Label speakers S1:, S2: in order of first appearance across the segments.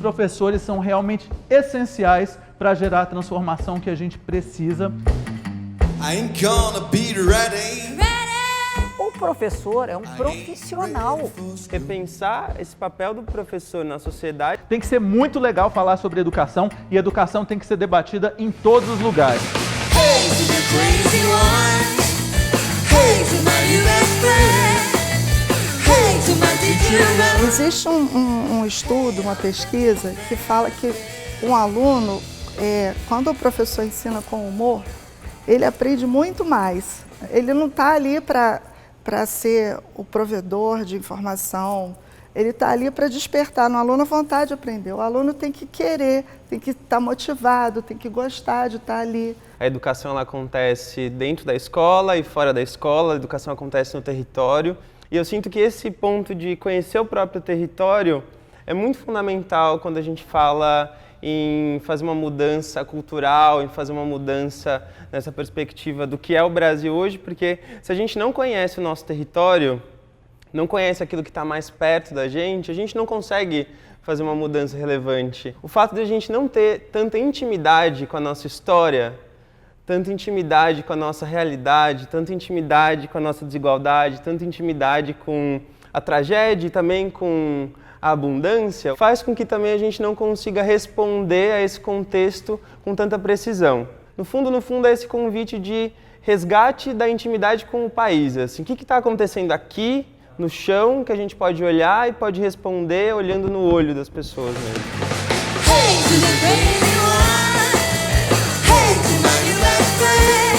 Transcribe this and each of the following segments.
S1: professores são realmente essenciais para gerar a transformação que a gente precisa.
S2: I ain't gonna be ready.
S3: O professor é um profissional.
S4: Repensar esse papel do professor na sociedade.
S1: Tem que ser muito legal falar sobre educação e educação tem que ser debatida em todos os lugares.
S2: Hey to the crazy ones. Hey to my new best friend. Hey to my teacher.
S5: Existe um estudo, uma pesquisa, que fala que um aluno, quando o professor ensina com humor, ele aprende muito mais. Ele não está ali para ser o provedor de informação, ele está ali para despertar no aluno a vontade de aprender. O aluno tem que querer, tem que estar motivado, tem que gostar de estar ali.
S4: A educação ela acontece dentro da escola e fora da escola, a educação acontece no território. E eu sinto que esse ponto de conhecer o próprio território é muito fundamental quando a gente fala em fazer uma mudança cultural, em fazer uma mudança nessa perspectiva do que é o Brasil hoje, porque se a gente não conhece o nosso território, não conhece aquilo que está mais perto da gente, a gente não consegue fazer uma mudança relevante. O fato de a gente não ter tanta intimidade com a nossa história, tanta intimidade com a nossa realidade, tanta intimidade com a nossa desigualdade, tanta intimidade com a tragédia e também com a abundância, faz com que também a gente não consiga responder a esse contexto com tanta precisão. No fundo, é esse convite de resgate da intimidade com o país. Assim, o que está acontecendo aqui, no chão, que a gente pode olhar e pode responder olhando no olho das pessoas mesmo.
S2: Hey to the crazy ones. Hey to my new best friend.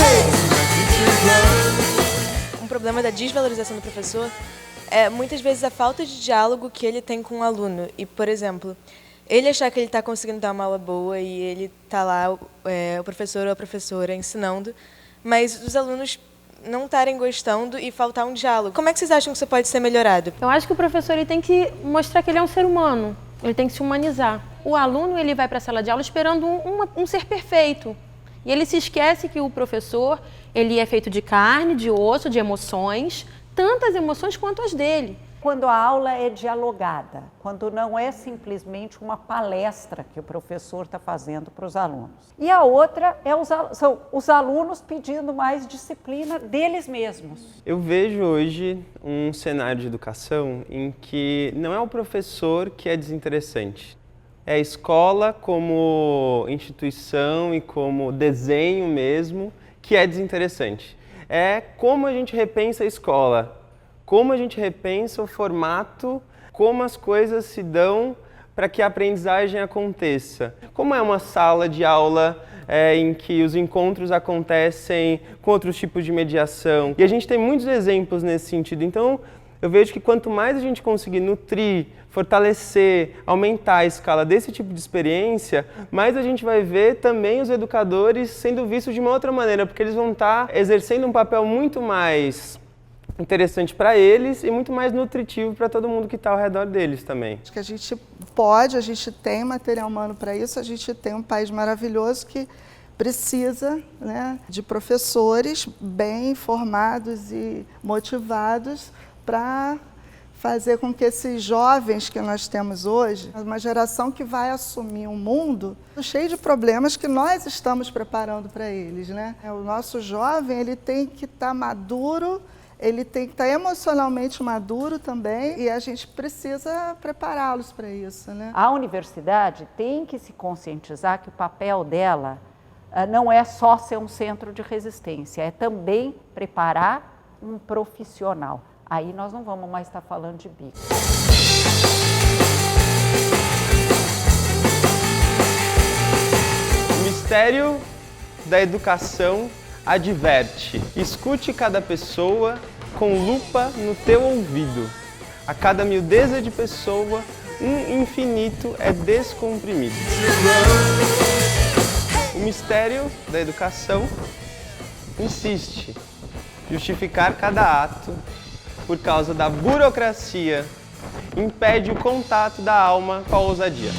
S2: Hey to my teacher.
S6: Um problema da desvalorização do professor é muitas vezes a falta de diálogo que ele tem com o aluno. E, por exemplo, ele achar que ele está conseguindo dar uma aula boa e ele está lá, o professor ou a professora, ensinando, mas os alunos não estarem gostando e faltar um diálogo. Como é que vocês acham que isso pode ser melhorado?
S7: Eu acho que o professor ele tem que mostrar que ele é um ser humano, ele tem que se humanizar. O aluno ele vai para a sala de aula esperando um ser perfeito. E ele se esquece que o professor ele é feito de carne, de osso, de emoções, tantas emoções quanto as dele.
S3: Quando a aula é dialogada, quando não é simplesmente uma palestra que o professor está fazendo para os alunos. E a outra são os alunos pedindo mais disciplina deles mesmos.
S4: Eu vejo hoje um cenário de educação em que não é o professor que é desinteressante. É a escola como instituição e como desenho mesmo que é desinteressante. É como a gente repensa a escola, como a gente repensa o formato, como as coisas se dão para que a aprendizagem aconteça. Como é uma sala de aula em que os encontros acontecem com outros tipos de mediação. E a gente tem muitos exemplos nesse sentido. Então, eu vejo que quanto mais a gente conseguir nutrir, fortalecer, aumentar a escala desse tipo de experiência, mais a gente vai ver também os educadores sendo vistos de uma outra maneira, porque eles vão estar exercendo um papel muito mais interessante para eles e muito mais nutritivo para todo mundo que está ao redor deles também.
S5: Acho que a gente tem material humano para isso, a gente tem um país maravilhoso que precisa, né, de professores bem formados e motivados para fazer com que esses jovens que nós temos hoje, uma geração que vai assumir um mundo cheio de problemas que nós estamos preparando para eles, né? O nosso jovem ele tem que estar maduro, ele tem que estar emocionalmente maduro também e a gente precisa prepará-los para isso, né?
S3: A universidade tem que se conscientizar que o papel dela não é só ser um centro de resistência, é também preparar um profissional. Aí nós não vamos mais estar falando de bico.
S4: O mistério da educação adverte. Escute cada pessoa com lupa no teu ouvido. A cada miudeza de pessoa, um infinito é descomprimido. O mistério da educação insiste. Justificar cada ato por causa da burocracia impede o contato da alma com a ousadia.